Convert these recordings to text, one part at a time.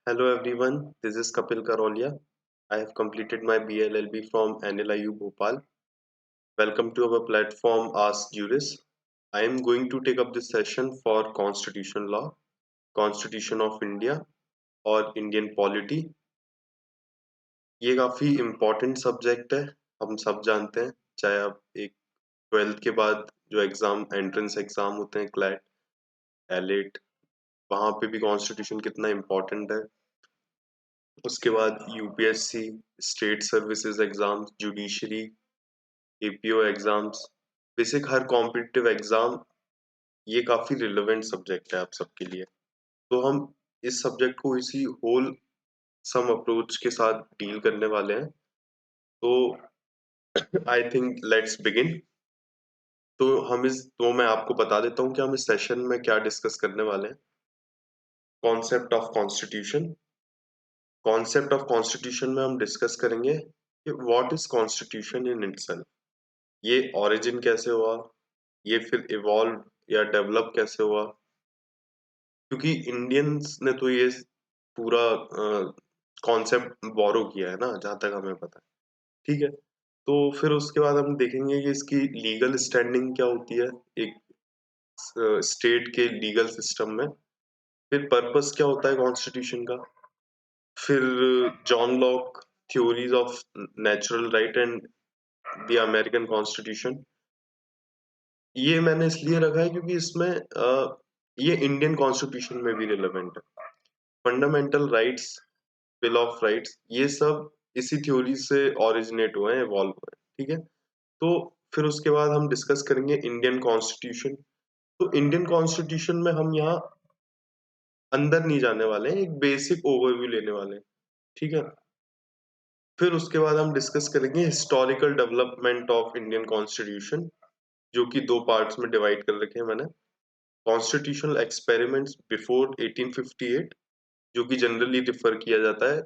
Hello everyone, this is Kapil Karolia. I have completed my BLLB from NLIU Bhopal. Welcome to our platform Ask Juris. I am going to take up this session for Constitution Law, Constitution of India और Indian Polity. ये काफ़ी important subject है, हम सब जानते हैं, चाहे आप एक 12th के बाद जो एग्ज़ाम एंट्रेंस एग्ज़ाम होते हैं क्लैट, एलेट, वहाँ पे भी कॉन्स्टिट्यूशन कितना इम्पोर्टेंट है। उसके बाद UPSC, state services exams, judiciary, APO exams, basic हर कॉम्पिटिटिव एग्ज़ाम ये काफ़ी रिलेवेंट सब्जेक्ट है आप सबके लिए। तो हम इस सब्जेक्ट को इसी होल सम अप्रोच के साथ डील करने वाले हैं। तो आई थिंक लेट्स बिगिन। तो मैं आपको बता देता हूँ कि हम इस सेशन में क्या डिस्कस करने वाले हैं। Concept of constitution. Concept of constitution में हम डिस्कस करेंगे कि what is constitution in itself, ये ओरिजिन कैसे हुआ, ये फिर इवॉल्व या डेवलप कैसे हुआ, क्योंकि इंडियंस ने तो ये पूरा कॉन्सेप्ट बोरो किया है ना, जहाँ तक हमें पता है। ठीक है, तो फिर उसके बाद हम देखेंगे कि इसकी लीगल स्टैंडिंग क्या होती है एक स्टेट के लीगल सिस्टम में, फिर पर्पस क्या होता है कॉन्स्टिट्यूशन का, फिर John Locke theories of natural right and the American constitution. ये मैंने इसलिए रखा है क्योंकि इसमें ये इंडियन कॉन्स्टिट्यूशन में भी रिलेवेंट है। Fundamental rights, bill of rights, ये सब इसी थ्योरी से ओरिजिनेट हुए हैं, इवॉल्व हुए हैं। ठीक है, तो फिर उसके बाद हम डिस्कस करेंगे इंडियन कॉन्स्टिट्यूशन। तो इंडियन कॉन्स्टिट्यूशन में हम यहाँ अंदर नहीं जाने वाले हैं, एक बेसिक ओवरव्यू लेने वाले हैं। ठीक है, फिर उसके बाद हम डिस्कस करेंगे historical development of Indian constitution, जो कि दो पार्ट्स में डिवाइड कर रखे हैं मैंने। कॉन्स्टिट्यूशनल एक्सपेरिमेंट्स बिफोर 1858, जो कि जनरली रिफर किया जाता है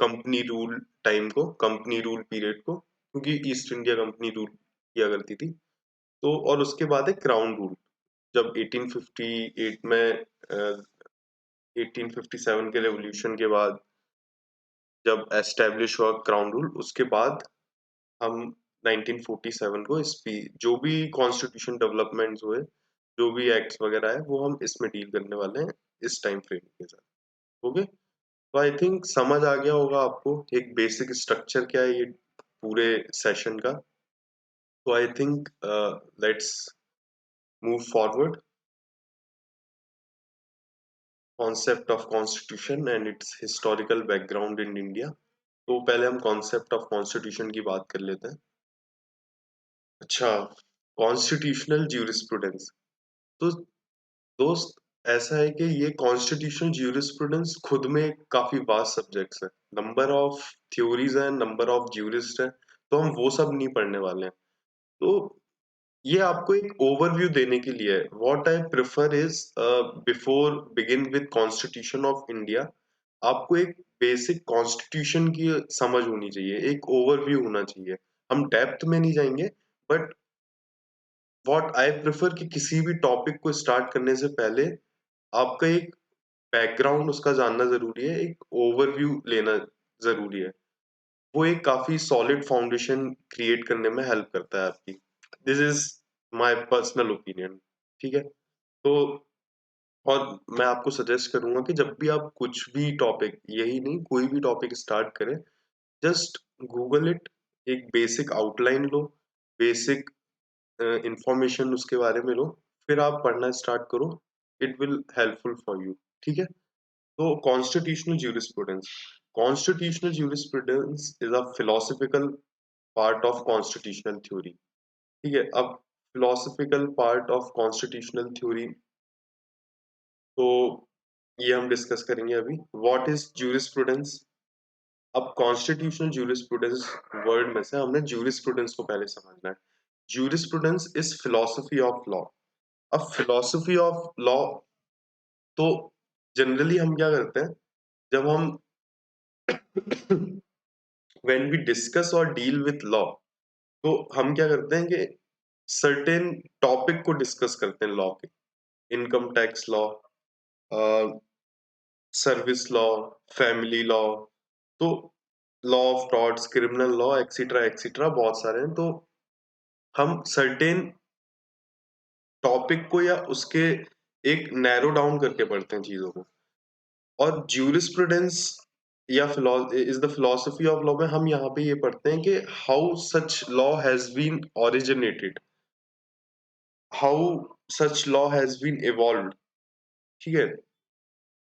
कंपनी रूल टाइम को, कंपनी रूल पीरियड को, क्योंकि ईस्ट इंडिया कंपनी रूल किया करती थी। तो और उसके बाद है क्राउन रूल, जब 1858 में 1857 के रेवोल्यूशन के बाद जब एस्टेब्लिश हुआ क्राउन रूल, उसके बाद हम 1947 को जो भी कॉन्स्टिट्यूशन डेवलपमेंट्स हुए, जो भी एक्ट्स वगैरह है, वो हम इसमें डील करने वाले हैं इस टाइम फ्रेम के साथ। ओके, तो आई थिंक समझ आ गया होगा आपको एक बेसिक स्ट्रक्चर क्या है ये पूरे सेशन का। तो I think let's move forward. Concept of constitution and it's historical background in India. तो पहले हम कॉन्सेप्ट ऑफ कॉन्स्टिट्यूशन की बात कर लेते हैं। अच्छा, कॉन्स्टिट्यूशनल ज्यूरिस्प्रूडेंस। तो दोस्त, ऐसा है कि ये कॉन्स्टिट्यूशनल ज्यूरिस्प्रूडेंस खुद में काफी वास्ट सब्जेक्ट्स है, नंबर ऑफ थ्योरीज है, नंबर ऑफ ज्यूरिस्ट है, तो हम वो सब नहीं पढ़ने वाले हैं। तो ये आपको एक ओवरव्यू देने के लिए है। What I prefer is before begin with constitution of India, आपको एक बेसिक कॉन्स्टिट्यूशन की समझ होनी चाहिए, एक ओवरव्यू होना चाहिए। हम डेप्थ में नहीं जाएंगे, बट व्हाट आई प्रेफर कि किसी भी टॉपिक को स्टार्ट करने से पहले आपका एक बैकग्राउंड उसका जानना जरूरी है, एक ओवरव्यू लेना जरूरी है। वो एक काफी सॉलिड फाउंडेशन क्रिएट करने में हेल्प करता है आपकी। This is my personal opinion. ठीक है, तो और मैं आपको सजेस्ट करूंगा कि जब भी आप कुछ भी टॉपिक, यही नहीं कोई भी टॉपिक स्टार्ट करें, जस्ट गूगल इट, एक बेसिक आउटलाइन लो, बेसिक इंफॉर्मेशन उसके बारे में लो, फिर आप पढ़ना स्टार्ट करो। It will helpful for you. ठीक है, तो constitutional jurisprudence. Constitutional jurisprudence is a philosophical part of constitutional theory. ठीक है, अब philosophical part of constitutional theory, तो ये हम डिस्कस करेंगे अभी। What is jurisprudence. अब कॉन्स्टिट्यूशनल ज्यूरिस्प्रूडेंस वर्ड में से हमने ज्यूरिस्प्रूडेंस को पहले समझना है। Jurisprudence is philosophy of law. अब फिलोसफी ऑफ लॉ, तो जनरली हम क्या करते हैं जब हम व्हेन वी डिस्कस और डील विथ लॉ, तो हम क्या करते हैं कि सर्टेन टॉपिक को डिस्कस करते हैं लॉ के। Income tax law, service law, family law, तो law of torts, criminal law etcetera etcetera बहुत सारे हैं। तो हम सर्टेन टॉपिक को या उसके एक नैरो डाउन करके पढ़ते हैं चीजों को। और ज्यूरिस्प्रूडेंस या is the philosophy of law में हम यहाँ पे ये पढ़ते हैं कि how such law has been originated, how such law has been evolved. ठीक है,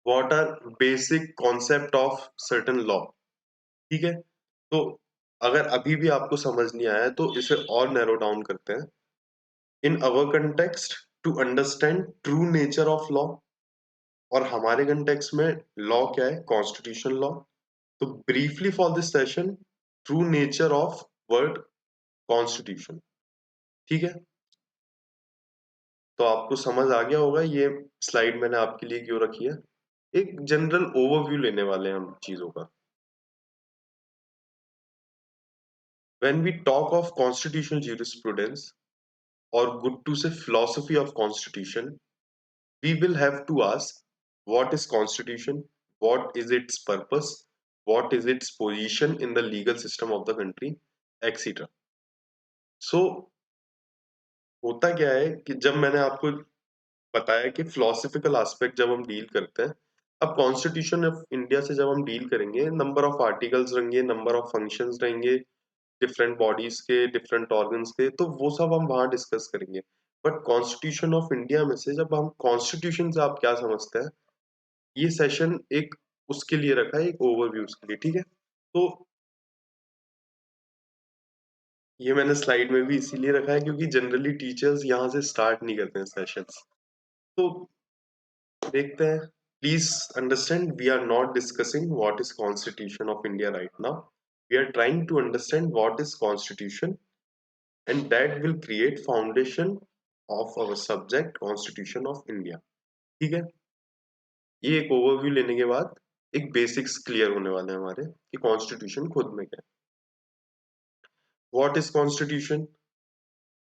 what are basic concept of certain law. ठीक है, तो अगर अभी भी आपको समझ नहीं आया है तो इसे और नैरो डाउन करते हैं। In our context, to understand true nature of law, और हमारे कंटेक्स्ट में लॉ क्या है, कॉन्स्टिट्यूशन लॉ। तो briefly for this session, true nature of word constitution. ठीक है, तो आपको समझ आ गया होगा ये स्लाइड मैंने आपके लिए क्यों रखी है। एक जनरल ओवरव्यू लेने वाले हैं हम चीजों का। When we talk of constitutional jurisprudence, or good to say philosophy of constitution, we will have to ask what is constitution, what is its purpose, what is its position in the legal system of the country, etc. So होता क्या है कि जब मैंने आपको बताया कि philosophical aspect जब हम डील करते हैं, अब कॉन्स्टिट्यूशन ऑफ इंडिया से जब हम डील करेंगे, नंबर ऑफ आर्टिकल्स रहेंगे, नंबर ऑफ फंक्शंस रहेंगे, डिफरेंट बॉडीज के, डिफरेंट ऑर्गन्स के, तो वो सब हम वहां डिस्कस करेंगे। बट कॉन्स्टिट्यूशन ऑफ इंडिया में से जब हम कॉन्स्टिट्यूशन से आप क्या समझते हैं, ये सेशन एक उसके लिए रखा है, एक ओवरव्यू के लिए। ठीक है, तो ये मैंने स्लाइड में भी इसीलिए रखा है क्योंकि जनरली टीचर्स यहाँ से स्टार्ट नहीं करते हैं सेशंस। तो देखते हैं। Please understand, we are not discussing what is constitution of India right now, we are trying to understand what is constitution, and that will create foundation of our subject constitution of India। ठीक है, ये एक overview लेने के बाद एक basics clear होने वाले हैं हमारे कि कॉन्स्टिट्यूशन खुद में क्या है। What is constitution?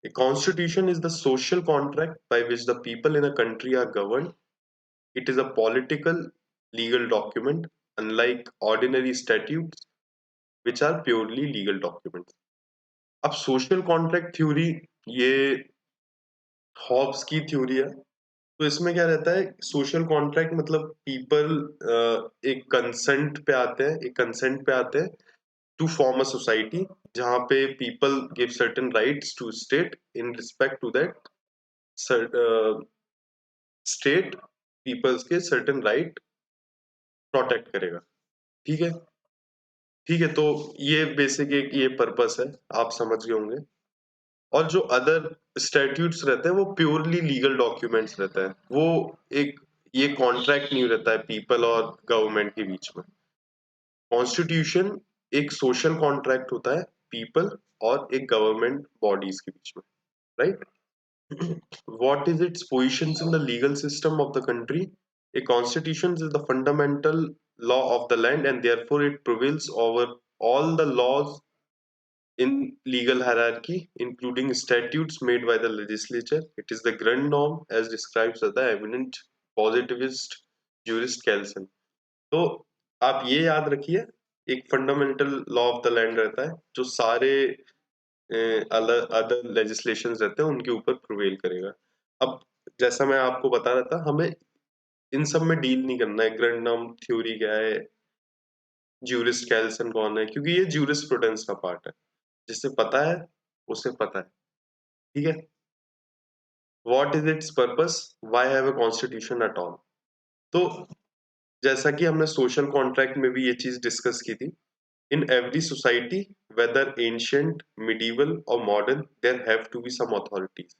A constitution is the social contract by which the people in a country are governed. It is a political legal document, unlike ordinary statutes which are purely legal documents। अब social contract theory ये Hobbs की theory है। तो इसमें क्या रहता है, social contract मतलब पीपल एक कंसेंट पे आते हैं, एक कंसेंट पे आते हैं टू फॉर्म अ सोसाइटी, जहाँ पे people give certain rights to state in respect to that state peoples के सर्टेन राइट प्रोटेक्ट करेगा। ठीक है, ठीक है, तो ये बेसिक एक ये पर्पस है, आप समझ गए होंगे। और जो अदर स्टैट्यूट्स रहते हैं वो प्योरली लीगल डॉक्यूमेंट्स रहता है, वो एक ये कॉन्ट्रैक्ट नहीं रहता है पीपल और गवर्नमेंट के बीच में। कॉन्स्टिट्यूशन एक सोशल कॉन्ट्रैक्ट होता है पीपल और एक गवर्नमेंट बॉडीज के बीच में, right. What is its positions in the legal system of the country? A constitution is the fundamental law of the land, and therefore it prevails over all the laws in legal hierarchy, including statutes made by the legislature. It is the grand norm as described by the eminent positivist jurist Kelsen। तो आप ये याद रखिए, एक fundamental law of the land रहता है जो सारे अलग अदर लेजिस्लेशंस रहते हैं उनके ऊपर प्रिवेल करेगा। अब जैसा मैं आपको बता रहा था, हमें इन सब में डील नहीं करना है ग्रैंडम थ्योरी क्या है, ज्यूरिस्ट कैल्सन कौन है, क्योंकि ये ज्यूरिस्प्रूडेंस का पार्ट है। जिसे पता है उसे पता है। ठीक है, what is it's purpose, why have a constitution at all. तो जैसा कि हमने सोशल कॉन्ट्रैक्ट में भी ये चीज डिस्कस की थी, in every society, whether ancient, medieval or modern, there have to be some authorities।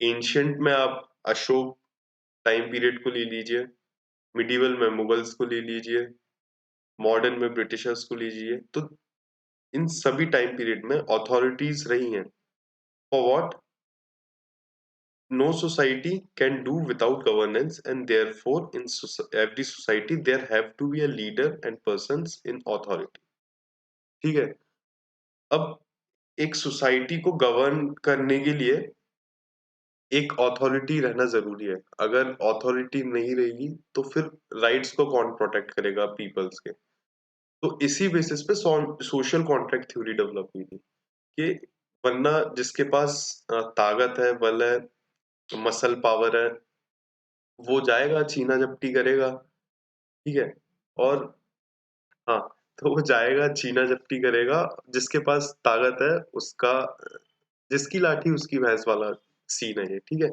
Ancient में आप अशोक टाइम पीरियड को ले लीजिए, मिडिवल में मुगल्स को ले लीजिए, मॉडर्न में ब्रिटिशर्स को लीजिए, तो इन सभी टाइम पीरियड में अथॉरिटीज रही हैं। For what? No society can do without governance, and therefore in every society there have to be a leader and persons in authority. ठीक है, अब एक सोसाइटी को गवर्न करने के लिए एक अथॉरिटी रहना जरूरी है। अगर अथॉरिटी नहीं रहेगी तो फिर राइट्स को कौन प्रोटेक्ट करेगा पीपल्स के। तो इसी बेसिस पे सोशल कॉन्ट्रैक्ट थ्योरी डेवलप हुई थी कि वरना जिसके पास ताकत है, बल है, मसल पावर है, वो जाएगा छीना झपटी करेगा, ठीक है। और हाँ, तो वो जाएगा छीना झपटी करेगा, जिसके पास ताकत है उसका, जिसकी लाठी उसकी भैंस वाला सीन है ये, ठीक है।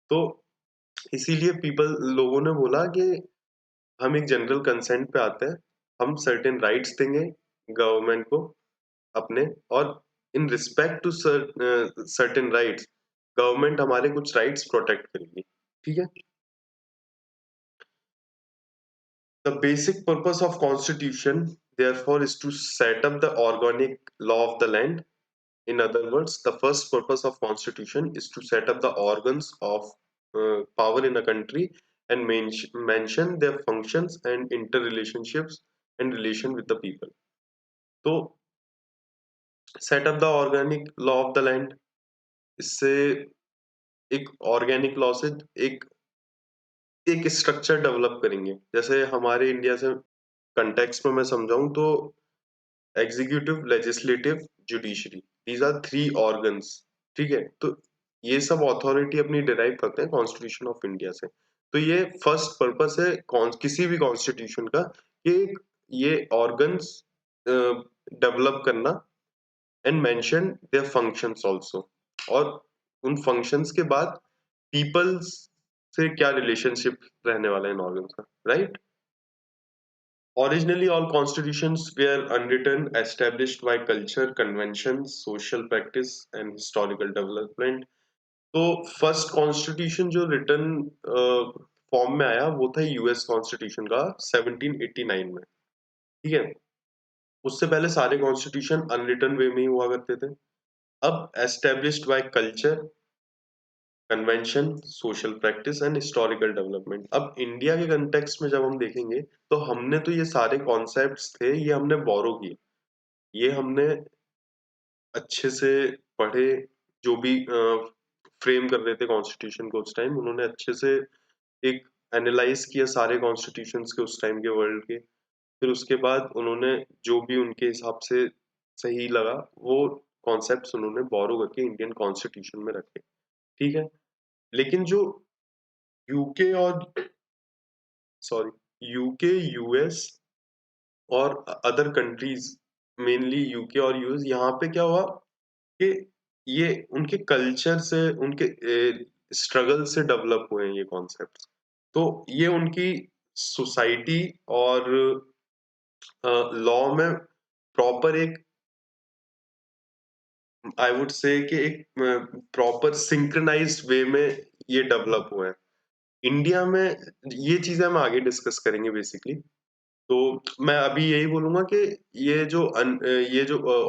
तो इसीलिए लोगों ने बोला कि हम एक जनरल कंसेंट पे आते हैं, हम सर्टेन राइट्स देंगे गवर्नमेंट को अपने, और in respect to certain rights government हमारे कुछ राइट्स प्रोटेक्ट करेगी, ठीक है। The basic purpose of constitution therefore is to set up the organic law of the land. In other words, the first purpose of constitution is to set up the organs of power in a country and mention their functions and interrelationships and relation with the people. तो set up the organic law of the land, इससे एक organic law से एक एक structure develop करेंगे। जैसे हमारे India से कंटेक्स्ट में मैं समझाऊं तो executive, legislative, judiciary, these are three organs, ठीक है। तो ये सब अथॉरिटी अपनी डिराइव करते हैं कॉन्स्टिट्यूशन ऑफ इंडिया से। तो ये फर्स्ट पर्पस है किसी भी कॉन्स्टिट्यूशन का कि ये ऑर्गन्स डेवलप करना and mention their functions also, और उन फंक्शंस के बाद पीपल्स से क्या रिलेशनशिप रहने वाला है इन ऑर्गन्स का, right. Originally, all constitutions were unwritten, established by culture, conventions, social practice, and historical development. तो फर्स्ट कॉन्स्टिट्यूशन जो रिटन फॉर्म में आया वो था यूएस कॉन्स्टिट्यूशन का 1789 में, ठीक है। उससे पहले सारे कॉन्स्टिट्यूशन अनरिटन वे में ही हुआ करते थे। अब established by culture, convention, social practice and historical development. अब इंडिया के कंटेक्स्ट में जब हम देखेंगे तो हमने तो ये सारे कॉन्सेप्ट्स थे, ये हमने बोरो किए, ये हमने अच्छे से पढ़े। जो भी फ्रेम कर रहे थे कॉन्स्टिट्यूशन को उस टाइम, उन्होंने अच्छे से एक एनालाइज किया सारे कॉन्स्टिट्यूशंस के उस टाइम के वर्ल्ड के। फिर उसके बाद उन्होंने जो भी उनके हिसाब से सही लगा वो कॉन्सेप्ट्स उन्होंने बोरो करके इंडियन कॉन्स्टिट्यूशन में रखे, ठीक है। लेकिन जो यूके और यूके, यूएस और अदर कंट्रीज, मेनली यूके और यूएस, यहाँ पे क्या हुआ कि ये उनके कल्चर से, उनके स्ट्रगल से डेवलप हुए हैं ये कॉन्सेप्ट्स। तो ये उनकी सोसाइटी और लॉ में प्रॉपर एक, आई वुड से कि एक प्रॉपर सिंक्रोनाइज्ड वे में ये डेवलप हुए हैं। इंडिया में ये चीजें हम आगे डिस्कस करेंगे बेसिकली। तो मैं अभी यही बोलूंगा कि ये जो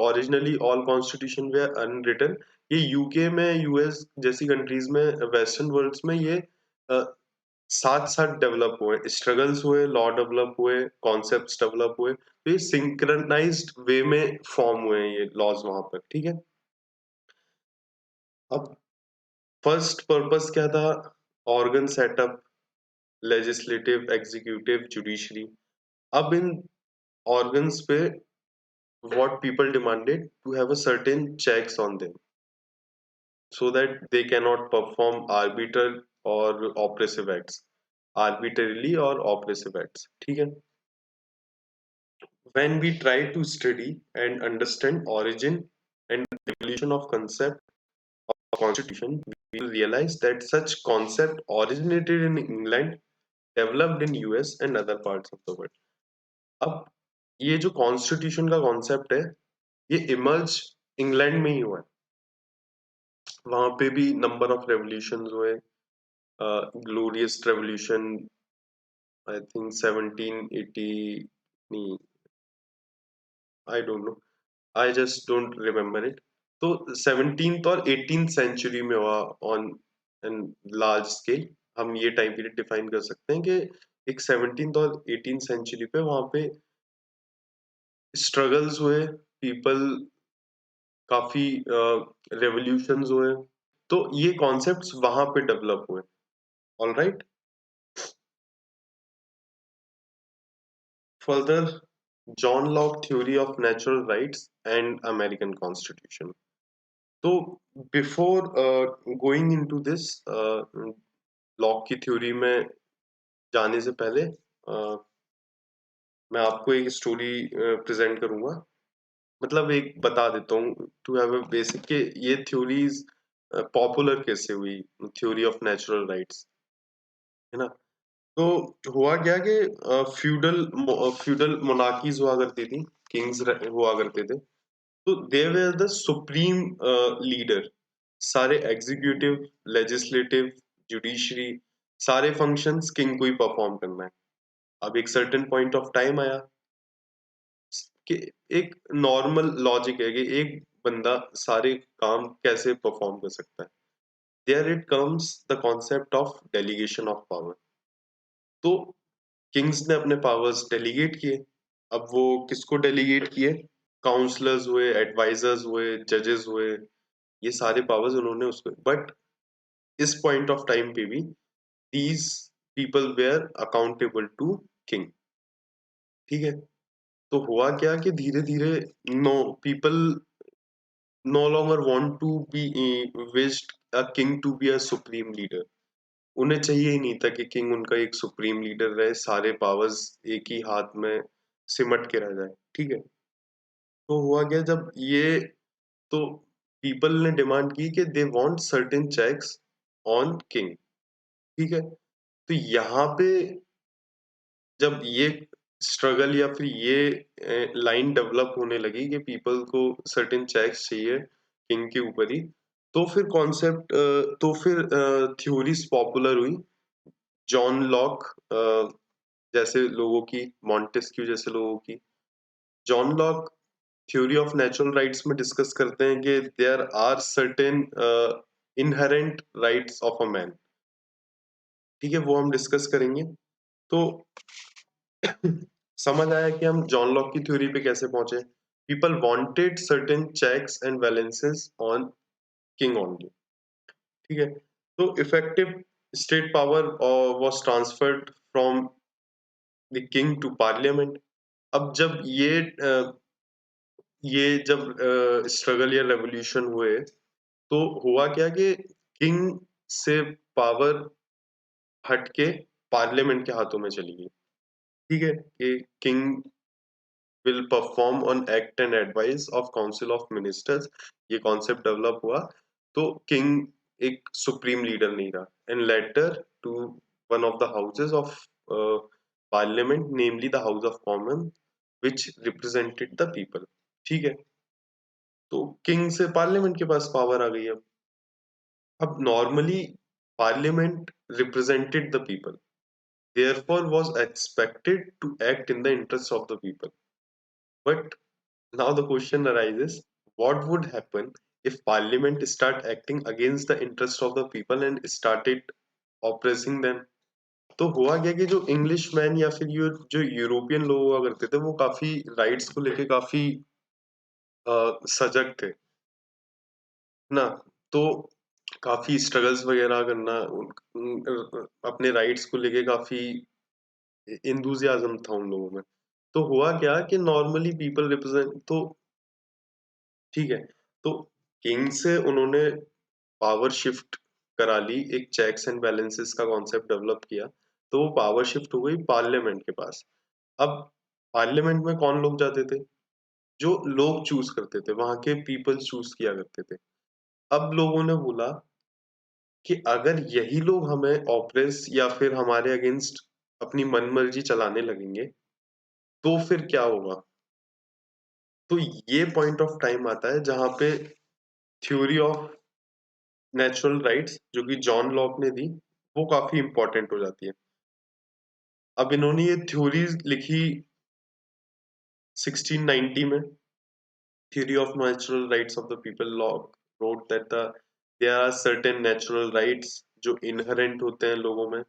ओरिजिनली ऑल कॉन्स्टिट्यूशन वे अनरिटन, ये यूके में, यूएस जैसी कंट्रीज में, वेस्टर्न वर्ल्ड्स में ये साथ साथ डेवलप हुए, स्ट्रगल्स हुए, लॉ डेवलप हुए, कॉन्सेप्ट्स डेवलप हुए, तो ये सिंक्रोनाइज्ड वे में फॉर्म हुए हैं ये लॉज वहां पर, ठीक है। अब फर्स्ट पर्पस क्या था? Organ setup, legislative, executive, judiciary. अब इन organs पे what people demanded to have a certain checks on them so that they cannot perform arbitrarily or oppressive acts, ठीक है। When we try to study and understand origin and evolution of concept of constitution, we will realize that such concept originated in England, developed in US and other parts of the world. अब ये जो constitution का concept है ये emerge England में ही हुआ है। वहां पे भी नंबर ऑफ रेवोल्यूशंस हुए, ग्लोरियस रेवोल्यूशन, आई थिंक 1780, नहीं, I don't know, I just don't remember it. तो 17th और 18th सेंचुरी में हुआ ऑन एन लार्ज स्केल। हम ये टाइम पीरियड डिफाइन कर सकते हैं कि एक 17th और 18th सेंचुरी पे वहां पे स्ट्रगल्स हुए, पीपल, काफी रेवोल्यूशंस हुए, तो ये कॉन्सेप्ट्स वहां पे डेवलप हुए। All right, further John Locke theory of natural rights and American constitution. तो before going into this Locke की थ्योरी में जाने से पहले मैं आपको एक स्टोरी प्रेजेंट करूंगा, मतलब एक बता देता हूँ टू हैव अ बेसिक के ये थ्योरीज पॉपुलर कैसे हुई, थ्योरी ऑफ नेचुरल राइट्स, है ना। तो हुआ क्या कि फ्यूडल मोनार्कीज हुआ करती थी, किंग्स हुआ करते थे। तो दे वर द सुप्रीम लीडर। सारे एग्जीक्यूटिव, लेजिस्लेटिव, जुडिशरी, सारे फंक्शंस किंग को ही परफॉर्म करना है। अब एक सर्टेन पॉइंट ऑफ टाइम आया कि एक नॉर्मल लॉजिक है कि एक बंदा सारे काम कैसे परफॉर्म कर सकता है। There it comes the concept of delegation of power. तो किंग्स ने अपने पावर्स डेलीगेट किए। अब वो किसको डेलीगेट किए? काउंसलर्स हुए, एडवाइजर्स हुए, जजेस हुए, ये सारे पावर्स उन्होंने उसको, बट इस पॉइंट ऑफ टाइम पे भी these people were accountable to king. ठीक है। तो हुआ क्या कि धीरे धीरे no people no longer want to be wished a king to be a supreme leader। उन्हें चाहिए ही नहीं था कि किंग उनका एक सुप्रीम लीडर रहे, सारे पावर्स एक ही हाथ में सिमट के रह जाए। ठीक है। तो हुआ क्या, जब ये, तो पीपल ने डिमांड की कि they want certain checks on king. ठीक है। तो यहाँ पे जब ये स्ट्रगल या फिर ये लाइन डेवलप होने लगी कि पीपल को सर्टेन चेक्स चाहिए किंग के ऊपर ही, तो फिर कॉन्सेप्ट, तो फिर थ्योरीज पॉपुलर हुई। जॉन लॉक जैसे लोगों की, मॉन्टेस्क्यू जैसे लोगों की। John Locke theory of natural rights में डिस्कस करते हैं कि there are certain inherent rights of a man. ठीक है, वो हम डिस्कस करेंगे। तो समझ आया कि हम जॉन लॉक की थ्योरी पे कैसे पहुंचे। People wanted certain checks and balances on king only. ठीक है। तो effective state power was transferred from the king to parliament. अब जब ये जब स्ट्रगल या रेवोल्यूशन हुए, तो हुआ क्या कि किंग से पावर हट के पार्लियामेंट के हाथों में चली गई। ठीक है, कि king will perform on act and advice of council of ministers, ये कॉन्सेप्ट डेवलप हुआ। तो किंग एक सुप्रीम लीडर नहीं रहा and later to one of the houses of parliament, namely the house of common, which represented the people. ठीक है। तो king से पार्लियामेंट के पास पावर आ गई। अब normally parliament represented the people, therefore was expected to act in the interests of the people. But now the question arises, what would happen if parliament start acting against the interest of the people and started oppressing them? तो हुआ क्या कि जो English man या फिर ये जो European लोग हुआ करते थे, वो काफी राइट्स को लेके काफी सजग थे ना। तो काफी स्ट्रगल्स वगैरह करना, अपने राइट्स को लेके काफी इंथुजियाज्म था उन लोगों में। तो हुआ क्या कि नॉर्मली पीपल रिप्रेजेंट, तो ठीक है, तो किंग से उन्होंने पावर शिफ्ट करा ली, एक चेक्स एंड बैलेंसेस का कॉन्सेप्ट डेवलप किया। तो वो पावर शिफ्ट हो गई पार्लियामेंट के पास। अब पार्लियामेंट में कौन लोग जाते थे? जो लोग चूज करते थे, वहां के पीपल चूज किया करते थे। अब लोगों ने बोला कि अगर यही लोग हमें ऑप्रेस या फिर हमारे अगेंस्ट अपनी मनमर्जी चलाने लगेंगे, तो फिर क्या होगा? तो ये पॉइंट ऑफ टाइम आता है जहां पे थ्योरी ऑफ नेचुरल राइट्स जो कि जॉन लॉक ने दी, वो काफी इंपॉर्टेंट हो जाती है। अब इन्होंने ये थ्योरी लिखी 1690 में। Theory of natural rights of the people, lock wrote that there are certain natural rights जो इनहेरेंट होते हैं लोगों में,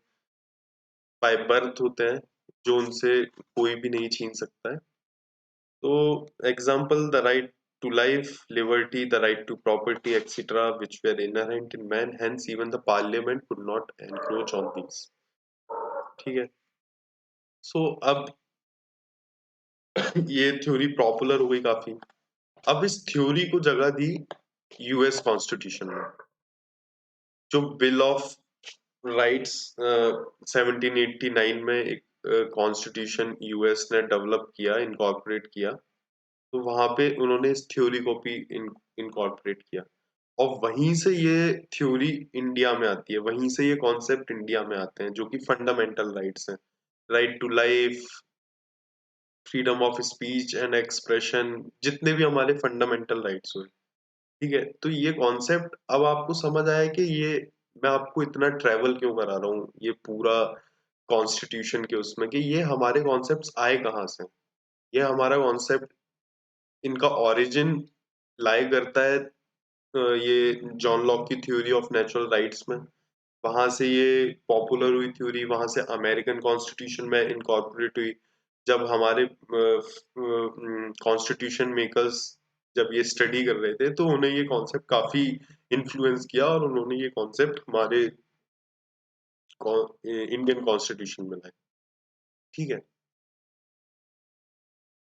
बाय बर्थ होते हैं, जो उनसे कोई भी नहीं छीन सकता है। तो example, the right to life, liberty, the right to property, etc., which were inherent in man. Hence, even the parliament could not encroach on these. ठीक है. So अब ये थ्योरी पॉपुलर हो गई काफी. अब इस थ्योरी को जगह दी यूएस कॉन्स्टिट्यूशन में, जो बिल ऑफ राइट्स 1789 में एक कॉन्स्टिट्यूशन यूएस ने डेवलप किया, इनकॉर्पोरेट किया. तो वहां पे उन्होंने इस थ्योरी को भी इनकॉर्पोरेट किया, और वहीं से ये थ्योरी इंडिया में आती है, वहीं से ये कॉन्सेप्ट इंडिया में आते हैं, जो कि फंडामेंटल राइट्स हैं. Right to life, freedom of speech and expression, जितने भी हमारे फंडामेंटल राइट्स हुए. ठीक है. तो ये कॉन्सेप्ट अब आपको समझ आया कि ये मैं आपको इतना ट्रेवल क्यों करा रहा हूँ ये पूरा कॉन्स्टिट्यूशन के उसमें, कि ये हमारे कॉन्सेप्ट्स आए कहाँ से. ये हमारा कॉन्सेप्ट, इनका ओरिजिन लाई करता है ये जॉन लॉक की थ्योरी ऑफ नेचुरल राइट्स में. वहां से ये पॉपुलर हुई थ्योरी, वहां से अमेरिकन कॉन्स्टिट्यूशन में इनकॉर्पोरेट हुई. जब हमारे कॉन्स्टिट्यूशन मेकर्स जब ये स्टडी कर रहे थे, तो उन्हें ये कॉन्सेप्ट काफी इन्फ्लुएंस किया, और उन्होंने ये कॉन्सेप्ट हमारे इंडियन कॉन्स्टिट्यूशन में लाए. ठीक है.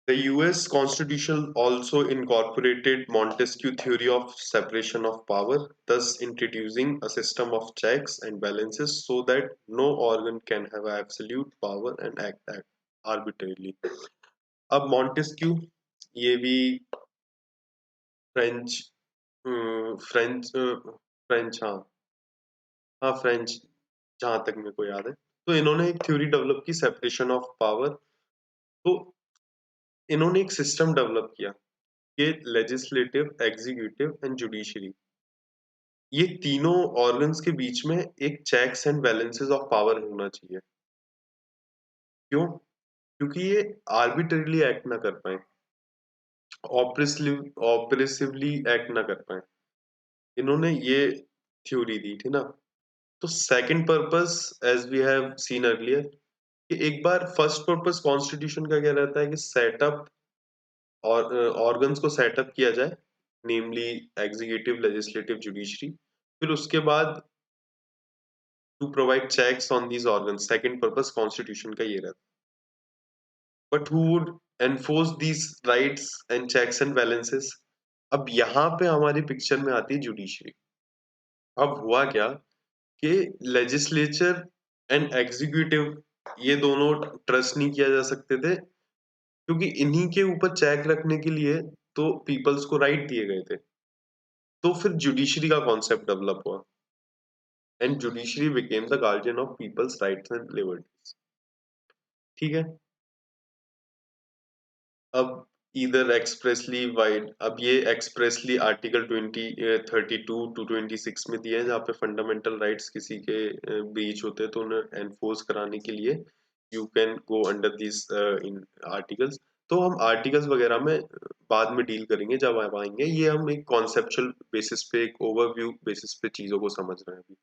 The US Constitution also incorporated Montesquieu theory of separation of power, thus introducing a system of checks and balances so that no organ can have absolute power and act arbitrarily. अब Montesquieu, ये भी French French French हाँ, हाँ French, जहां तक मेरे को याद है. तो इन्होंने एक थ्योरी डेवलप की, सेपरेशन ऑफ पावर. तो इन्होंने एक सिस्टम डेवलप किया कि लेजिस्लेटिव, एग्जीक्यूटिव एंड जुडिशरी, ये तीनों ऑर्गन्स के बीच में एक checks and balances of power होना चाहिए. क्यों? क्योंकि ये आर्बिट्रेरली एक्ट ना कर पाए, ऑपरेसिवली एक्ट ना कर पाए. इन्होंने ये थ्योरी दी थी ना. तो second purpose, as we have seen earlier, कि एक बार फर्स्ट पर्पस कॉन्स्टिट्यूशन का क्या रहता है कि सेटअप और ऑर्गन्स को सेटअप किया जाए, नेमली एग्जीक्यूटिव, लेजिस्लेटिव, जुडिशरी. फिर उसके बाद to provide checks on these organs. Second purpose constitution का ये रहता है. But who would enforce these rights and checks and balances? अब यहाँ पे हमारी पिक्चर में आती है जुडिशरी. अब हुआ क्या कि लेजिस्लेचर एंड एग्जीक्यूटिव, ये दोनों ट्रस्ट नहीं किया जा सकते थे, क्योंकि इन्हीं के ऊपर चेक रखने के लिए तो पीपल्स को राइट दिए गए थे. तो फिर जुडिशरी का कॉन्सेप्ट डेवलप हुआ, and judiciary became the guardian of people's rights and liberties. ठीक है. अब इधर एक्सप्रेसली वाइड, अब ये एक्सप्रेसली आर्टिकल 32 to 26 में दिया है, जहाँ पे फंडामेंटल राइट्स किसी के ब्रीच होते हैं तो उन्हें एनफोर्स कराने के लिए you can go under this in articles. तो हम आर्टिकल्स वगैरह में बाद में डील करेंगे जब आप आएंगे. ये हम एक कॉन्सेप्चुअल बेसिस पे, एक ओवरव्यू बेसिस पे चीजों को समझ रहे हैं अभी.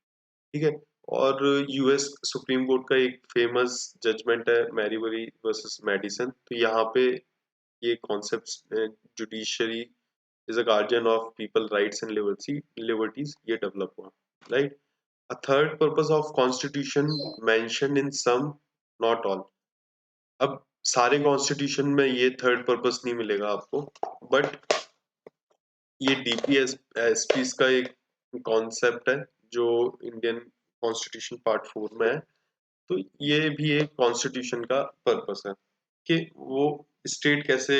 ठीक है. और यूएस सुप्रीम कोर्ट का एक फेमस जजमेंट है, मैरीबरी वर्सेस मेडिसन. तो यहाँ पे ये concept, judiciary is a guardian of people rights and liberties, ये डेवलप हुआ. Right. A third purpose of constitution mention in some, not all. अब सारे कॉन्स्टिट्यूशन में ये थर्ड पर्पस नहीं मिलेगा आपको, बट ये डीपीएस एसपीस का एक कॉन्सेप्ट है जो इंडियन कॉन्स्टिट्यूशन पार्ट 4 में है. तो ये भी एक कॉन्स्टिट्यूशन का पर्पस है कि वो स्टेट कैसे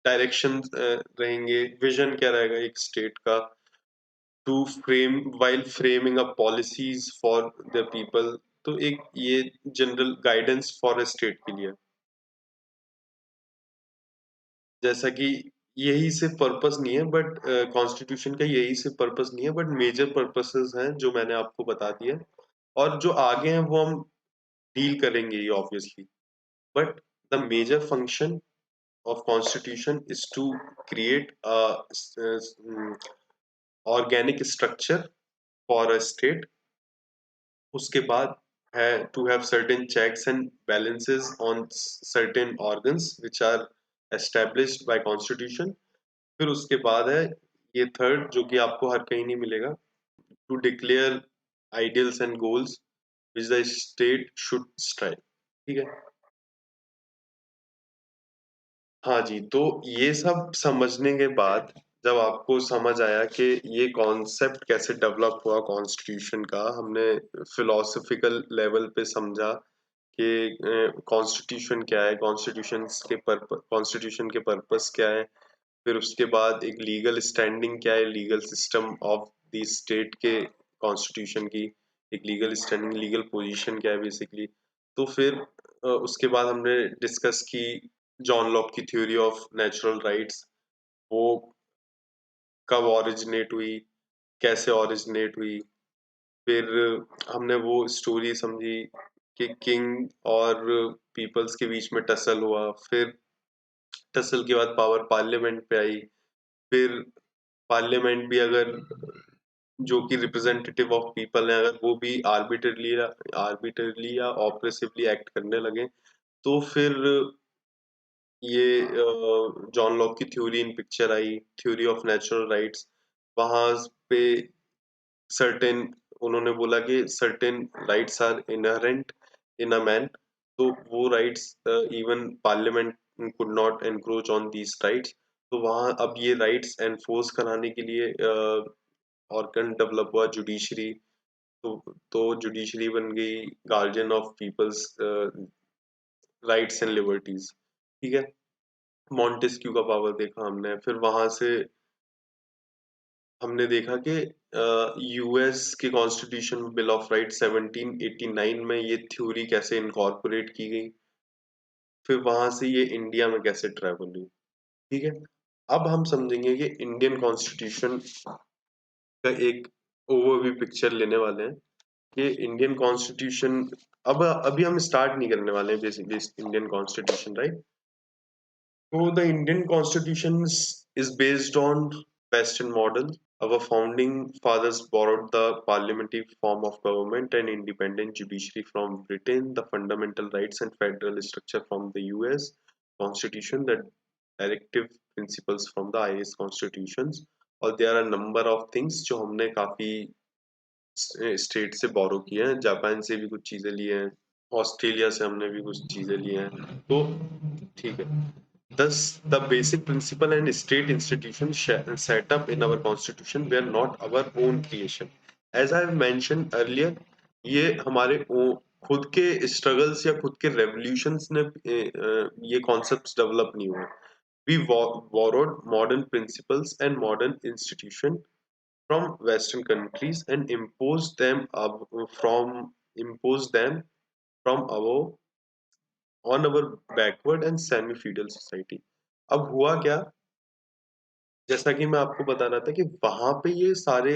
डायरेक्शन रहेंगे, विजन क्या रहेगा एक स्टेट का, to frame while framing a policies for the people. तो एक ये general guidance for a state के लिए. जैसा कि यही सिर्फ पर्पस नहीं है, बट कॉन्स्टिट्यूशन का यही सिर्फ पर्पस नहीं है, बट मेजर पर्पसेस हैं जो मैंने आपको बता दिया. और जो आगे हैं वो हम डील करेंगे ये obviously. But the major function of constitution is to create a organic structure for a state. उसके बाद है to have certain checks and balances on certain organs which are established by constitution. फिर उसके बाद है ये थर्ड, जो कि आपको हर कहीं नहीं मिलेगा, to declare ideals and goals which the state should strive. ठीक है। हाँ जी, तो ये सब समझने के बाद जब आपको समझ आया कि ये कॉन्सेप्ट कैसे डेवलप हुआ कॉन्स्टिट्यूशन का, हमने फिलोसफिकल लेवल पे समझा कि कॉन्स्टिट्यूशन क्या है, कॉन्स्टिट्यूशन के पर्पस क्या है, फिर उसके बाद एक लीगल स्टैंडिंग क्या है, legal system of the state के कॉन्स्टिट्यूशन की, एक लीगल स्टैंडिंग, लीगल पोजीशन क्या है बेसिकली। तो फिर उसके बाद हमने डिस्कस की जॉन लॉक की थ्योरी ऑफ नेचुरल राइट्स, वो कब ओरिजिनेट हुई, कैसे ओरिजिनेट हुई। फिर हमने वो स्टोरी समझी कि किंग और पीपल्स के बीच में टसल हुआ, फिर टसल के बाद पावर पार्लियामेंट पे आई, फिर पार्लियामेंट भी अगर जो कि रिप्रेजेंटेटिव ऑफ पीपल है, अगर वो भी आर्बिटरली या ऑप्रेसिवली एक्ट करने लगे, तो फिर ये जॉन लॉक की थ्योरी इन पिक्चर आई, थ्योरी ऑफ नेचुरल राइट्स। वहां पे सर्टेन उन्होंने बोला कि certain rights are inherent in a man, तो वो rights even parliament could not encroach on these rights. तो वहां अब ये राइट्स एनफोर्स कराने के लिए ऑर्गन डेवलप हुआ, जुडिशरी। तो जुडिशरी बन गई guardian of people's rights and liberties. ठीक है। मॉन्टेस्क्यू का पावर देखा हमने, फिर वहां से हमने देखा कि यूएस के कॉन्स्टिट्यूशन बिल ऑफ राइट्स 1789 में ये थ्योरी कैसे इनकॉर्पोरेट की गई, फिर वहां से ये इंडिया में कैसे ट्रेवल हुई। ठीक है। अब हम समझेंगे कि इंडियन कॉन्स्टिट्यूशन का एक ओवरव्यू पिक्चर लेने वाले हैं कि इंडियन कॉन्स्टिट्यूशन, अब अभी हम स्टार्ट नहीं करने वाले हैं basically Indian constitution, right. So the Indian Constitution is based on Western model. Our founding fathers borrowed the parliamentary form of government and independent judiciary from Britain, the fundamental rights and federal structure from the US Constitution, the directive principles from the IS constitutions. और there are a number of things जो हमने काफी state से बोरो किए हैं, Japan से भी कुछ चीजें लिए हैं, ऑस्ट्रेलिया से हमने भी कुछ चीजें लिए हैं। तो ठीक है। Thus, the basic principle and state institutions set up in our constitution were not our own creation. As I have mentioned earlier, ये हमारे खुद के struggles या खुद के revolutions ने ये concepts develop नहीं हुए। We borrowed modern principles and modern institutions from Western countries and imposed them from above on our backward and semi-feudal society. अब हुआ क्या, जैसा कि मैं आपको बता रहा था कि वहां पे ये सारे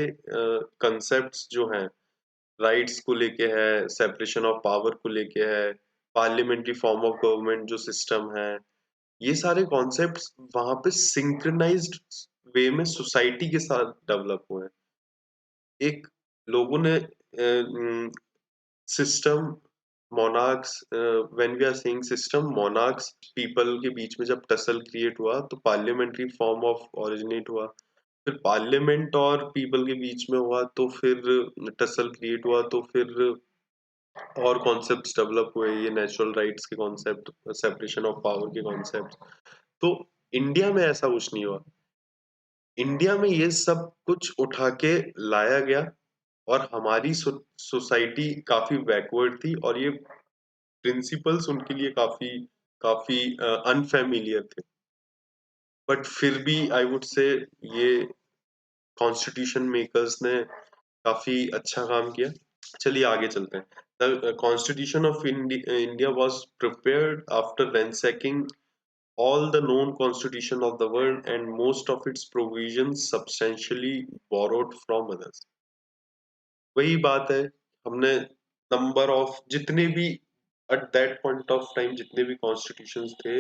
कंसेप्ट्स जो हैं, राइट्स को लेके है, सेपरेशन ऑफ पावर को लेके है, पार्लियामेंट्री फॉर्म ऑफ गवर्नमेंट जो सिस्टम है, ये सारे कॉन्सेप्ट्स वहां पे सिंक्रनाइज्ड वे में सोसाइटी के साथ डेवलप हुए हैं। एक लोगों ने system monarchs, when we are saying system monarchs people के बीच में जब टसल क्रिएट हुआ तो पार्लियामेंट्री फॉर्म ऑफ ओरिजिनेट हुआ, फिर पार्लियामेंट और पीपल के बीच में हुआ तो फिर टसल क्रिएट हुआ, तो फिर और कॉन्सेप्ट्स डेवलप हुए, ये नेचुरल राइट्स के कॉन्सेप्ट, सेपरेशन ऑफ पावर के कॉन्सेप्ट। तो इंडिया में ऐसा कुछ नहीं हुआ। इंडिया में ये सब कुछ उठा के लाया गया और हमारी सोसाइटी काफी बैकवर्ड थी और ये प्रिंसिपल्स उनके लिए काफी काफी अनफेमिलियर थे, बट फिर भी आई वुड से ये कॉन्स्टिट्यूशन मेकर्स ने काफी अच्छा काम किया। चलिए आगे चलते हैं। The constitution of India was prepared after ransacking all the known constitution of the world and most of its provisions substantially borrowed from others। वही बात है, हमने नंबर ऑफ जितने भी eight that point of time जितने भी constitutions थे,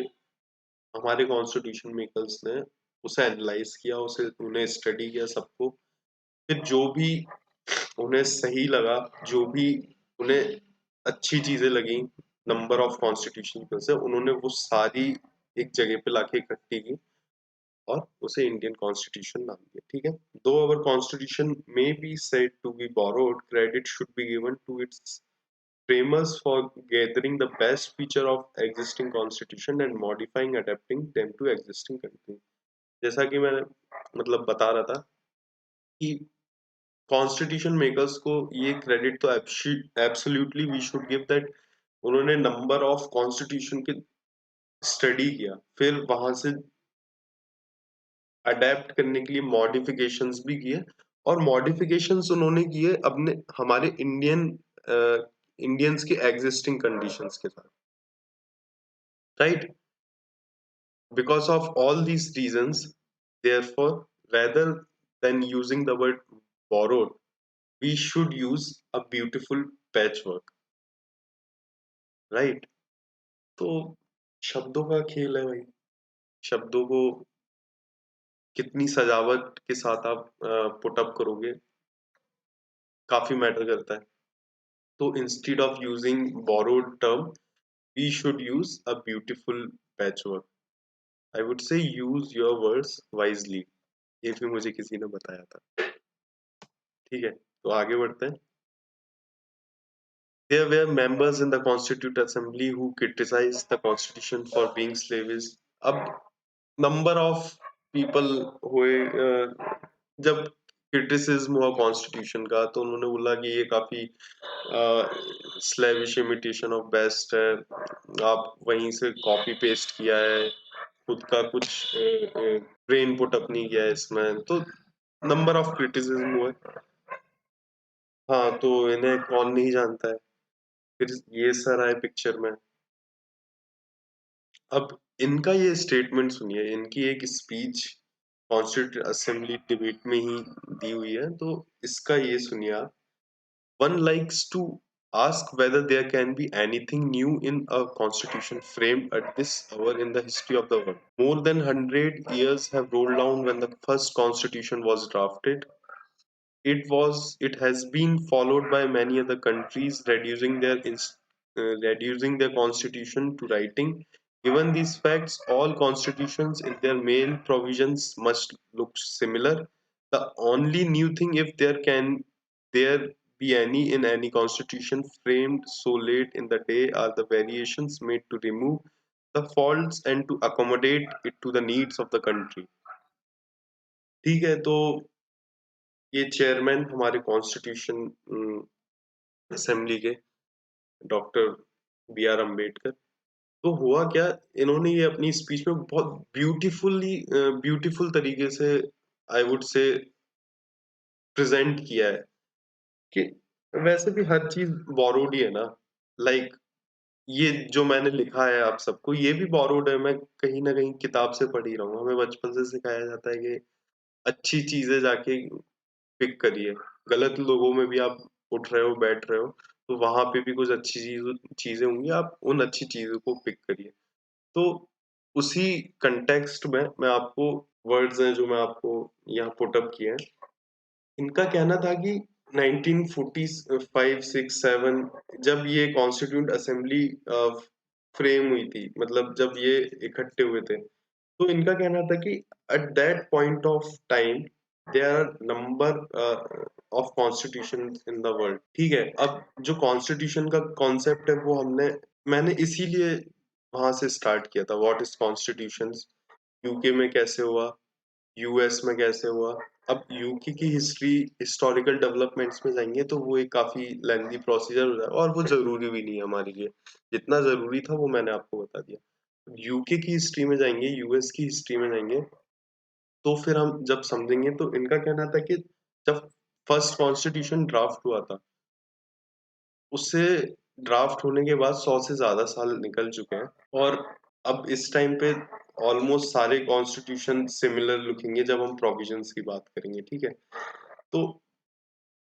हमारे कॉन्स्टिट्यूशन मेकर्स ने उसे एनालाइज किया, उसे उन्हें स्टडी किया सबको, फिर जो भी उन्हें सही लगा, जो भी उन्हें अच्छी चीजें लगी नंबर ऑफ कॉन्स्टिट्यूशन से, उन्होंने वो सारी एक जगह पे लाके इकट्ठी की और उसे इंडियन कॉन्स्टिट्यूशन नाम दिया, ठीक है। Though our constitution may be said to be borrowed, credit should be given to its framers for gathering the best feature of existing constitution and modifying adapting them to existing country। जैसा कि मैं मतलब बता रहा था कि constitution makers को ये क्रेडिट तो absolutely we should give that उन्होंने नंबर ऑफ कॉन्स्टिट्यूशन के स्टडी किया, फिर वहां से अडेप्ट करने के लिए मॉडिफिकेशंस भी किए, और मॉडिफिकेशंस उन्होंने किए अपने हमारे इंडियंस के एग्जिस्टिंग कंडीशंस के साथ, right. Because of all these reasons, therefore rather than using the word borrowed, we should use a beautiful patchwork, right. तो शब्दों का खेल है भाई, शब्दों को कितनी सजावट के साथ आप पुट अप करोगे काफी मैटर करता है। तो instead of using borrowed term, we should use a beautiful patchwork। I would say use your words wisely। ये भी मुझे किसी ने बताया था, ठीक है। तो आगे बढ़ते हैं। There were members in the Constituent Assembly who criticized the Constitution for being slavish। अब नंबर ऑफ पीपल हुए जब क्रिटिसिज्म हुआ कॉन्स्टिट्यूशन का, तो उन्होंने बोला कि ये काफी स्लेविश इमिटेशन ऑफ बेस्ट है, आप वहीं से कॉपी पेस्ट किया है, खुद का कुछ ब्रेन पुट अप नहीं किया है इसमें। तो नंबर ऑफ क्रिटिसिज्म हुए। हाँ, तो इन्हें कौन नहीं जानता है। फिर ये सर आए पिक्चर में। अब इनका ये स्टेटमेंट सुनिए, इनकी एक स्पीच कॉन्स्टिट्यूंट असेंबली डिबेट में ही दी हुई है, तो इसका ये सुनिए आप। One likes to ask whether there can be anything new in a constitution framed at this hour in the history of the world. More than 100 years have rolled down when the first constitution was drafted. It has been followed by many other countries reducing their constitution to writing. Given these facts, all constitutions in their main provisions must look similar. The only new thing, if there be any in any constitution framed so late in the day, are the variations made to remove the faults and to accommodate it to the needs of the country। ठीक है, तो ये chairman हमारे constitution assembly के doctor B are Ambedkar. तो हुआ क्या, इन्होंने ये अपनी स्पीच में बहुत ब्यूटीफुल तरीके से आई वुड से प्रेजेंट किया है कि वैसे भी हर चीज बोरोड ही है ना। लाइक ये जो मैंने लिखा है आप सबको, ये भी बोरोड है, मैं कहीं ना कहीं किताब से पढ़ ही रहा हूँ। हमें बचपन से सिखाया जाता है कि अच्छी चीजें जाके पिक करिए, गलत लोगों में भी आप उठ रहे हो बैठ रहे हो, तो वहां पे भी कुछ अच्छी चीजें होंगी, आप उन अच्छी चीजों को पिक करिए। तो उसी कंटेक्स्ट में मैं आपको वर्ड्स हैं जो मैं आपको यहाँ पुट अप किए हैं। इनका कहना था कि 1945, 6, 7 जब ये कॉन्स्टिट्यूंट असेंबली फ्रेम हुई थी, मतलब जब ये इकट्ठे हुए थे, तो इनका कहना था कि at that point of time there are number of constitution in the world. ठीक है, अब जो कॉन्स्टिट्यूशन का कॉन्सेप्ट है वो मैंने इसीलिए वहां से स्टार्ट किया था। व्हाट इज कॉन्स्टिट्यूशन, यूके में कैसे हुआ, यूएस में कैसे हुआ। अब यूके की हिस्ट्री हिस्टोरिकल डेवलपमेंट्स में जाएंगे तो वो एक काफी लेंथी प्रोसीजर हो जाएगा, और वो जरूरी भी नहीं है हमारे लिए। जितना जरूरी था वो मैंने आपको बता दिया। यूके की हिस्ट्री में जाएंगे, यूएस की हिस्ट्री में जाएंगे, तो फिर हम जब समझेंगे। तो इनका कहना था कि जब फर्स्ट कॉन्स्टिट्यूशन ड्राफ्ट हुआ था, उससे ड्राफ्ट होने के बाद 100 से ज्यादा साल निकल चुके हैं, और अब इस टाइम पे ऑलमोस्ट सारे कॉन्स्टिट्यूशन सिमिलर लिखेंगे जब हम प्रोविजंस की बात करेंगे, ठीक है। तो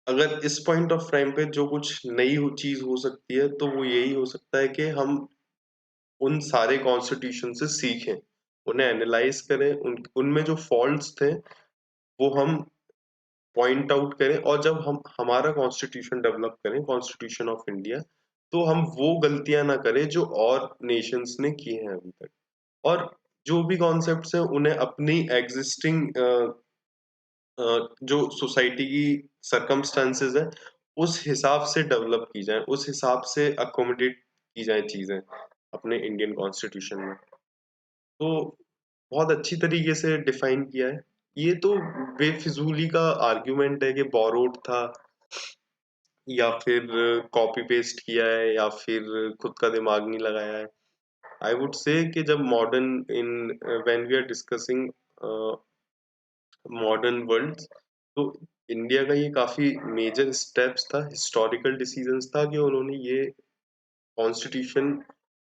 अगर इस पॉइंट ऑफ टाइम पे जो कुछ नई चीज हो सकती है, तो वो यही हो सकता है कि हम उन सारे कॉन्स्टिट्यूशन से सीखें, उन्हें एनालाइज करें, उनमें जो फॉल्ट्स थे वो हम पॉइंट आउट करें, और जब हम हमारा कॉन्स्टिट्यूशन डेवलप करें, कॉन्स्टिट्यूशन ऑफ इंडिया, तो हम वो गलतियां ना करें जो और नेशंस ने की हैं अभी तक। और जो भी कॉन्सेप्ट्स हैं उन्हें अपनी एग्जिस्टिंग जो सोसाइटी की सर्कमस्टेंसेस है उस हिसाब से डेवलप की जाए, उस हिसाब से अकोमोडेट की जाए चीजें अपने इंडियन कॉन्स्टिट्यूशन में। तो बहुत अच्छी तरीके से डिफाइन किया है। ये तो बेफिजूली का आर्ग्यूमेंट है कि बोरोड था या फिर कॉपी पेस्ट किया है या फिर खुद का दिमाग नहीं लगाया है। आई वुड से कि जब modern in when we are discussing modern world, तो इंडिया का ये काफी मेजर स्टेप्स था, हिस्टोरिकल डिसीजंस था कि उन्होंने ये कॉन्स्टिट्यूशन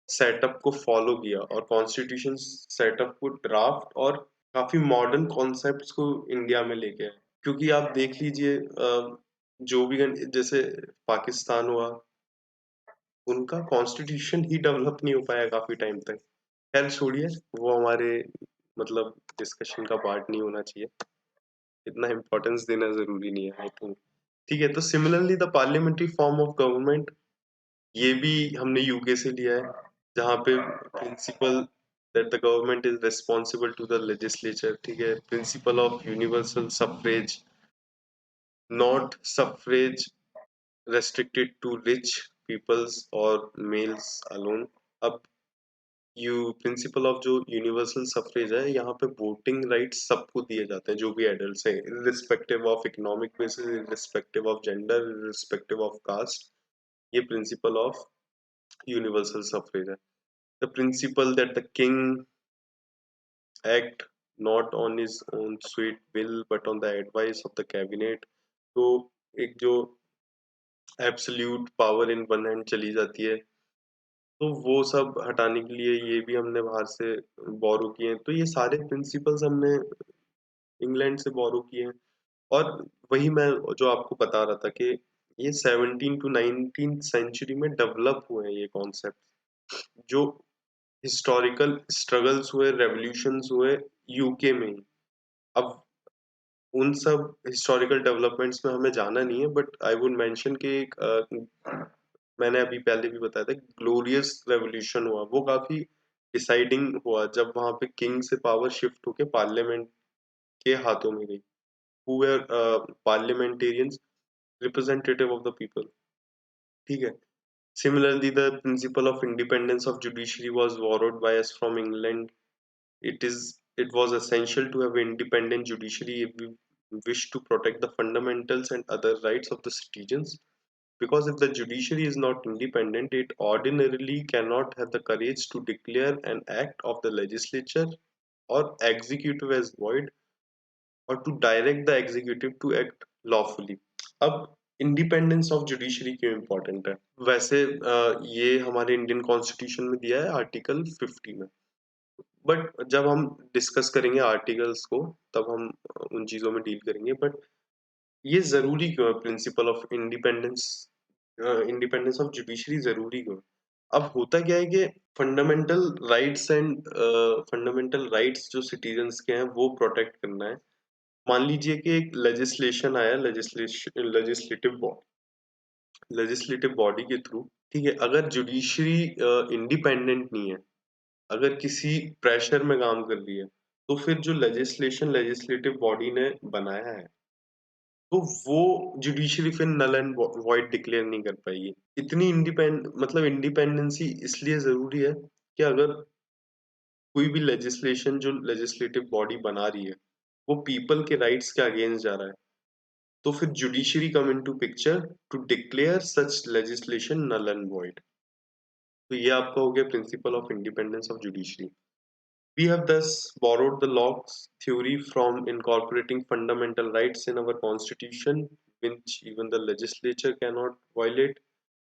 सेटअप को फॉलो किया और कॉन्स्टिट्यूशन सेटअप को ड्राफ्ट और काफी मॉडर्न कॉन्सेप्ट्स को इंडिया में लेके आए। क्योंकि आप देख लीजिए जो भी जैसे पाकिस्तान हुआ, उनका कॉन्स्टिट्यूशन ही डेवलप नहीं हो पाया काफी टाइम तक। खैर छोड़िए, वो हमारे मतलब डिस्कशन का पार्ट नहीं होना चाहिए, इतना इम्पोर्टेंस देना जरूरी नहीं है आई थिंक। ठीक है, तो similarly the parliamentary form of government, ये भी हमने यूके से लिया है, जहाँ पे principle that the government is responsible to the legislature. ठीक है, principle of universal suffrage, not suffrage restricted to rich peoples or males alone। अब यू प्रिंसिपल ऑफ जो यूनिवर्सल सफरेज है, यहाँ पे वोटिंग राइट्स सबको दिए जाते हैं जो भी एडल्ट हैं, irrespective of economic basis, irrespective of gender, irrespective of caste. ये प्रिंसिपल ऑफ यूनिवर्सल सफरेज है। The principle that the king act not on his own sweet will but on the advice of the cabinet. तो एक जो absolute power in one hand चली जाती है, तो वो सब हटाने के लिए ये भी हमने बाहर से बोरो किए हैं। तो ये सारे प्रिंसिपल्स हमने इंग्लैंड से बोरो किए हैं। और वही मैं जो आपको बता रहा था कि ये 17 टू 19 सेंचुरी में डेवलप हुए हैं ये कॉन्सेप्ट, जो हिस्टोरिकल स्ट्रगल्स हुए, रेवोल्यूशंस हुए यूके में ही। अब उन सब हिस्टोरिकल डेवलपमेंट्स में हमें जाना नहीं है, बट आई वुड मेंशन कि एक मैंने अभी पहले भी बताया था, ग्लोरियस रेवोल्यूशन हुआ, वो काफी डिसाइडिंग हुआ जब वहां पे किंग से पावर शिफ्ट होके पार्लियामेंट के हाथों में गई। Who were parliamentarians, representative of the people. ठीक है, similarly the principal of independence of judiciary was borrowed by us from England. it is it was essential to have independent judiciary if we wish to protect the fundamentals and other rights of the citizens, because if the judiciary is not independent, it ordinarily cannot have the courage to declare an act of the legislature or executive as void, or to direct the executive to act lawfully। अब independence of judiciary क्यों important है? वैसे ये हमारे Indian constitution में दिया है article 50 में, बट जब हम डिस्कस करेंगे आर्टिकल्स को तब हम उन चीजों में डील करेंगे। बट ये जरूरी क्यों है principle of independence, independence of judiciary जरूरी क्यों है? अब होता क्या है कि fundamental rights and fundamental rights जो सिटीजन्स के हैं वो प्रोटेक्ट करना है। मान लीजिए कि एक लेजिस्लेशन आया, लेजिस्लेटिव बॉडी के थ्रू, ठीक है, अगर जुडिशरी इंडिपेंडेंट नहीं है, अगर किसी प्रेशर में काम कर रही है, तो फिर जो लेजिस्लेटिव बॉडी ने बनाया है, तो वो जुडिशरी फिर नल एंड वॉइड डिक्लेयर नहीं कर पाएगी। इतनी मतलब इंडिपेंडेंसी इसलिए जरूरी है कि अगर कोई भी लेजिस्लेशन जो लेजिस्लेटिव बॉडी बना रही है वो पीपल के राइट्स के अगेंस्ट जा रहा है, तो फिर judiciary come into picture to declare such legislation null and void. तो ये आपका हो गया principle of independence of judiciary. We have thus borrowed the Locke's theory from incorporating fundamental rights in our constitution, which even the legislature cannot violate.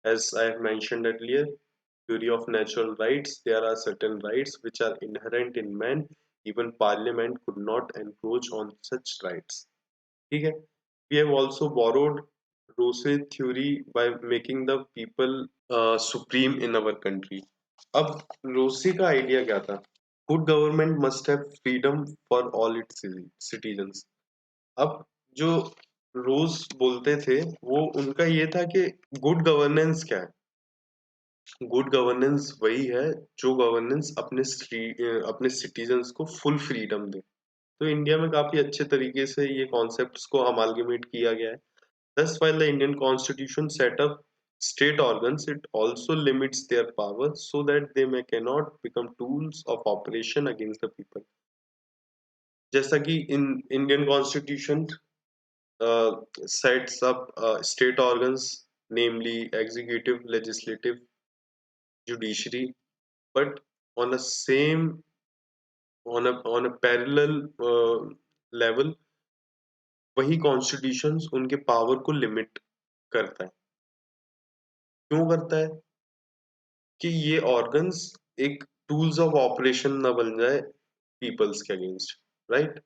As I have mentioned earlier, theory of natural rights, there are certain rights which are inherent in man. Even parliament could not encroach on such rights. ठीक है? We have also borrowed Rousseau theory by making the people supreme in our country। अब रोसे का idea क्या था? Good government must have freedom for all it's citizens. अब जो रोज बोलते थे वो उनका ये था कि गुड गवर्नेंस क्या है? गुड गवर्नेंस वही है जो गवर्नेंस अपने सिटीजन्स को फुल फ्रीडम दे। तो इंडिया में काफी अच्छे तरीके से ये कॉन्सेप्ट्स को अमालगमेट किया गया है। Thus, while the Indian Constitution set up state organs, it also limits their power so that they may cannot become tools of operation against the people. जैसा कि in Indian constitution sets up state organs, namely executive, legislative, judiciary, but on a same on a parallel level, वही constitution उनके power को limit करता है। क्यों करता है? कि ये ऑर्गन्स एक टूल्स ऑफ ऑपरेशन ना बन जाए पीपल्स के against, right?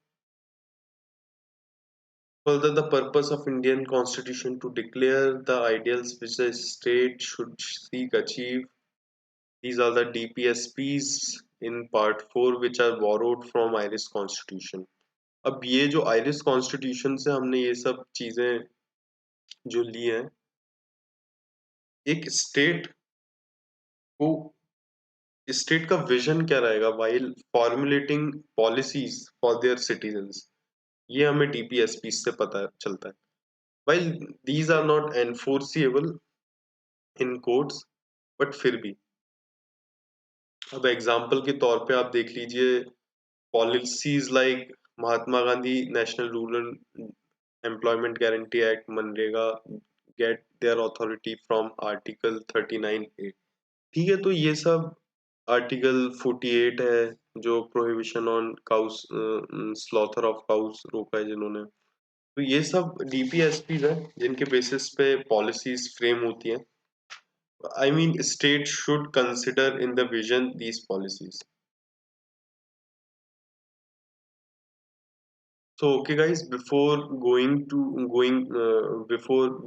Further, the purpose of Indian Constitution to declare the ideals which the state should seek achieve. These are the DPSPs in part 4 which are borrowed from Irish Constitution. अब ये जो Irish constitution से हमने ये सब चीजें जो ली हैं, एक स्टेट का विजन क्या रहेगा while formulating policies for their citizens, ये हमें डीपीएसपी से पता चलता है। while these are not enforceable in courts, but फिर भी अब एग्जाम्पल के तौर पे आप देख लीजिए policies like Mahatma Gandhi national rural employment guarantee act, मनरेगा get their authority from article 39A। ठीक है, तो ये सब आर्टिकल 48 है जो prohibition on cows slaughter of cows रोका है जिन्होंने। तो ये सब डीपीएसपी है जिनके बेसिस पे पॉलिसीज फ्रेम होती हैं। I mean, state should consider in the vision these policies. So, okay, guys, before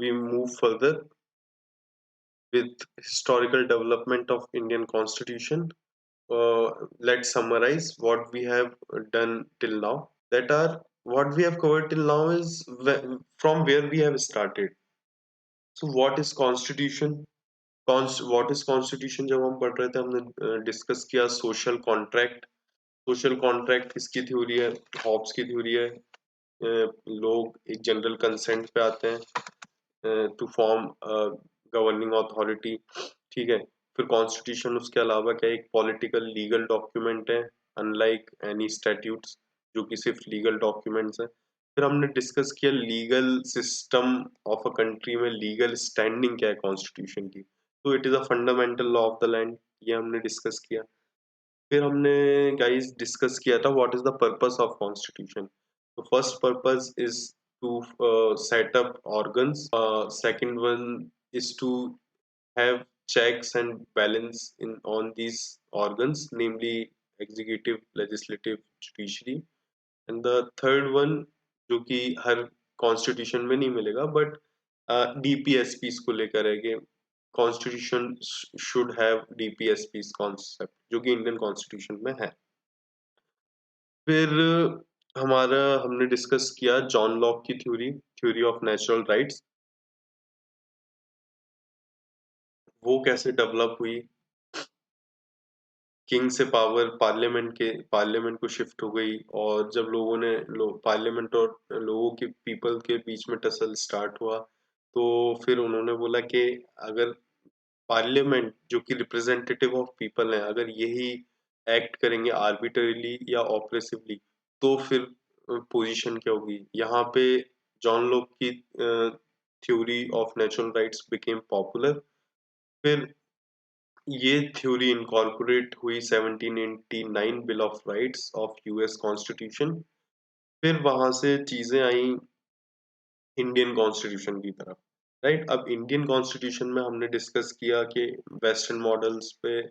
we move further with historical development of Indian Constitution, let's summarize what we have done till now. That are what we have covered till now is from where we have started. So, what is Constitution? What is Constitution? जब हम पढ़ रहे थे हमने discuss किया social contract किसकी theory है? Hobbs की थ्योरी है। लोग एक जनरल कंसेंट पे आते हैं टू फॉर्म गवर्निंग अथॉरिटी। ठीक है, फिर कॉन्स्टिट्यूशन उसके अलावा क्या एक पॉलिटिकल लीगल डॉक्यूमेंट है, अनलाइक एनी स्टैट्यूट्स जो कि सिर्फ लीगल डॉक्यूमेंट्स है। फिर हमने डिस्कस किया legal system of a country में लीगल स्टैंडिंग क्या है कॉन्स्टिट्यूशन की। तो it is a fundamental law of the land, ये हमने डिस्कस किया। फिर हमने गाइस डिस्कस किया था what is the purpose of constitution. तो first purpose is to set up organs, second one is to have checks and balance in on these organs, namely executive, legislative, judiciary, and the third one जो कि हर constitution में नहीं मिलेगा but DPSP को लेकर है कि constitution should have DPSP concept जो कि इंडियन कॉन्स्टिट्यूशन में है। फिर हमने डिस्कस किया जॉन लॉक की थ्योरी ऑफ नेचुरल राइट्स, वो कैसे डेवलप हुई। किंग से पावर पार्लियामेंट को शिफ्ट हो गई और जब पार्लियामेंट और लोगों के पीपल के बीच में टसल स्टार्ट हुआ तो फिर उन्होंने बोला कि अगर पार्लियामेंट जो कि रिप्रेजेंटेटिव ऑफ पीपल है अगर यही एक्ट करेंगे आर्बिट्ररीली या ऑपरेसिवली तो फिर पोजीशन क्या होगी। यहाँ पे जॉन लोक की theory of natural rights became popular. फिर ये थ्योरी इनकॉर्पोरेट हुई 1789 bill of rights of US constitution. फिर वहां से चीजें आई इंडियन कॉन्स्टिट्यूशन की तरफ, राइट? अब इंडियन कॉन्स्टिट्यूशन में हमने डिस्कस किया कि वेस्टर्न मॉडल्स पे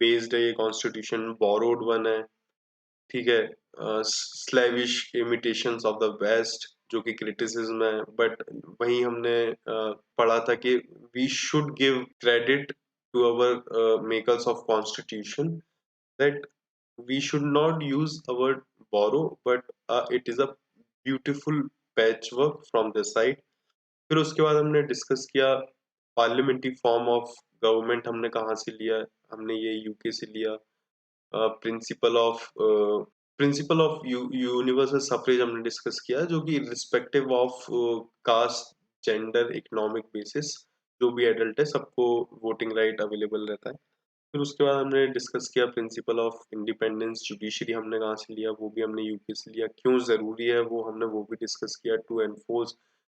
बेस्ड है ये कॉन्स्टिट्यूशन, बोरोड वन है। ठीक है, स्लेविश इमिटेशंस ऑफ द वेस्ट जो कि क्रिटिसिज्म है, बट वहीं हमने पढ़ा था कि we should give credit to our makers of constitution that we should not use a word borrow but it is a beautiful patchwork from the side। फिर उसके बाद हमने डिस्कस किया पार्लियामेंट्री फॉर्म ऑफ गवर्नमेंट हमने कहाँ से लिया, हमने ये यूके से लिया। प्रिंसिपल ऑफ यूनिवर्सल सफरेज हमने डिस्कस किया, जो कि respective of caste, gender, economic basis जो भी एडल्ट है सबको वोटिंग राइट अवेलेबल रहता है। फिर उसके बाद हमने डिस्कस किया प्रिंसिपल ऑफ इंडिपेंडेंस जुडिशरी, हमने कहाँ से लिया, वो भी हमने यूके से लिया। क्यों ज़रूरी है वो हमने वो भी डिस्कस किया, to enforce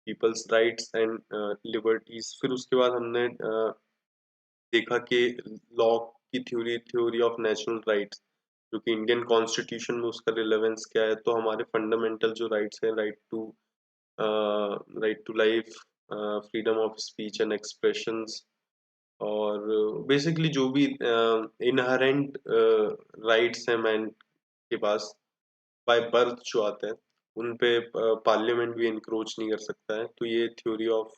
people's rights and liberties. फिर उसके बाद हमने देखा कि लॉ की थ्योरी ऑफ नेचुरल राइट्स, जो कि इंडियन कॉन्स्टिट्यूशन में उसका रिलेवेंस क्या है। तो हमारे फंडामेंटल जो राइट्स है, right to life, freedom of speech and expressions, और बेसिकली जो भी इनहेरेंट राइट्स हैं मैन के पास बाय बर्थ जो आते हैं, उन पे पार्लियामेंट भी इंक्रोच नहीं कर सकता है। तो ये theory of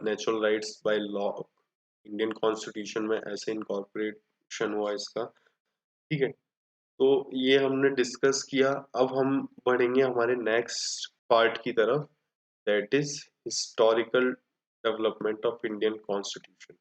natural rights by law Indian constitution में ऐसे इनकॉर्पोरेशन हुआ इसका। ठीक है, तो ये हमने डिस्कस किया। अब हम बढ़ेंगे हमारे नेक्स्ट पार्ट की तरफ, that is historical development of Indian constitution.